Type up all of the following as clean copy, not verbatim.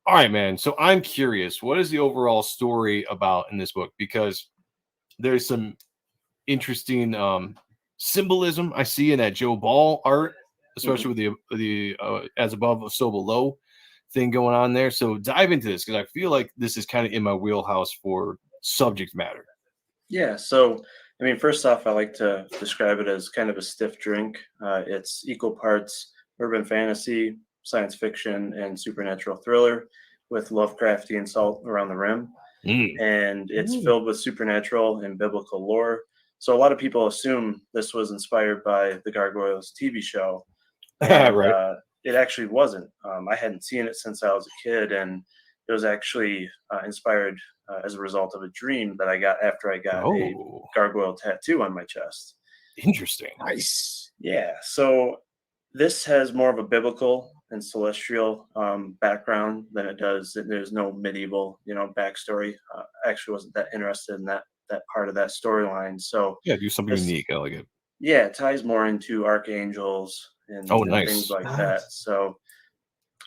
All right, man. So I'm curious, what is the overall story about in this book? Because there's some interesting symbolism I see in that Joe Ball art, especially with the as above, so below thing going on there. So dive into this because I feel like this is kind of in my wheelhouse for subject matter. Yeah, so I mean, first off, I like to describe it as kind of a stiff drink. It's equal parts urban fantasy, science fiction, and supernatural thriller with Lovecraftian salt around the rim. Mm. And it's filled with supernatural and biblical lore. So a lot of people assume this was inspired by the Gargoyles TV show, and Right. it actually wasn't. I hadn't seen it since I was a kid, and it was actually inspired as a result of a dream that I got after I got a Oh, gargoyle tattoo on my chest. interesting. Nice. Yeah, so this has more of a biblical and celestial background than it does. There's no medieval, backstory. I actually wasn't that interested in that part of that storyline. So Yeah, do something this, unique. I like it. yeah, it ties more into archangels Oh, and things nice. like Nice. that. So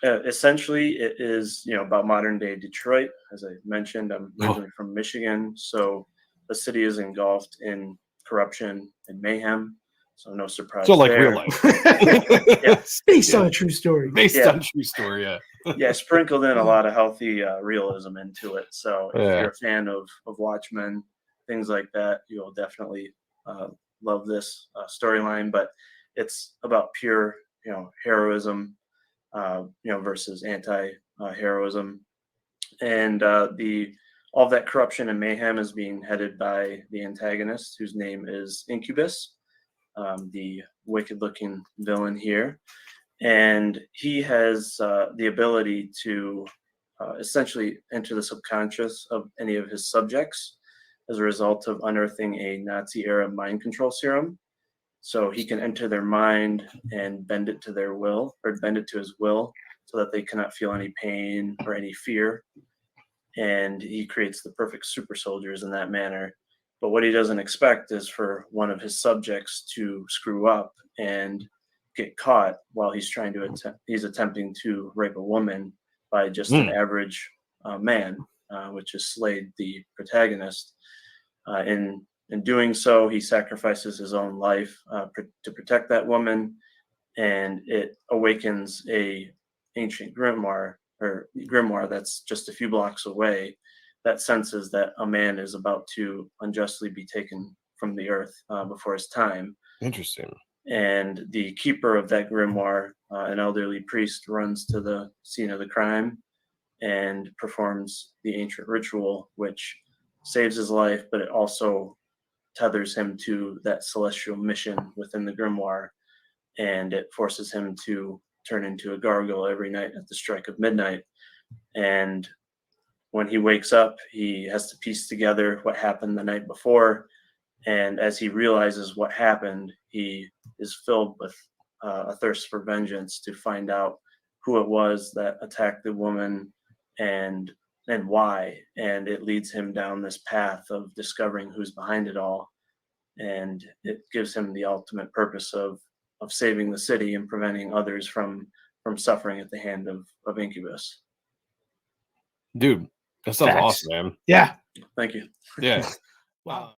essentially, it is about modern day Detroit. As I mentioned, I'm originally from Michigan, so the city is engulfed in corruption and mayhem. So no surprise. So like there. real life. Based on a true story. Based on true story, yeah. Yeah, sprinkled in a lot of healthy realism into it. So if Yeah. you're a fan of Watchmen, things like that, you'll definitely love this storyline. But it's about pure, heroism, versus anti-heroism, and all of that corruption and mayhem is being headed by the antagonist, whose name is Incubus, the wicked-looking villain here. And he has the ability to essentially enter the subconscious of any of his subjects as a result of unearthing a Nazi-era mind control serum. So he can enter their mind and bend it to their will, or bend it to his will, so that they cannot feel any pain or any fear. And he creates the perfect super soldiers in that manner. But what he doesn't expect is for one of his subjects to screw up and get caught while he's attempting to rape a woman by just an average man, which is Slade, the protagonist. In doing so, he sacrifices his own life to protect that woman, and it awakens a ancient grimoire that's just a few blocks away that senses that a man is about to unjustly be taken from the earth before his time. Interesting. And the keeper of that grimoire, an elderly priest, runs to the scene of the crime and performs the ancient ritual, which saves his life, but it also tethers him to that celestial mission within the grimoire, and it forces him to turn into a gargoyle every night at the strike of midnight. And when he wakes up, he has to piece together what happened the night before. And as he realizes what happened, he is filled with a thirst for vengeance to find out who it was that attacked the woman and why. And it leads him down this path of discovering who's behind it all. And it gives him the ultimate purpose of saving the city and preventing others from suffering at the hand of Incubus. Dude, that sounds Facts. awesome, man. Yeah. Thank you. Yeah. Wow.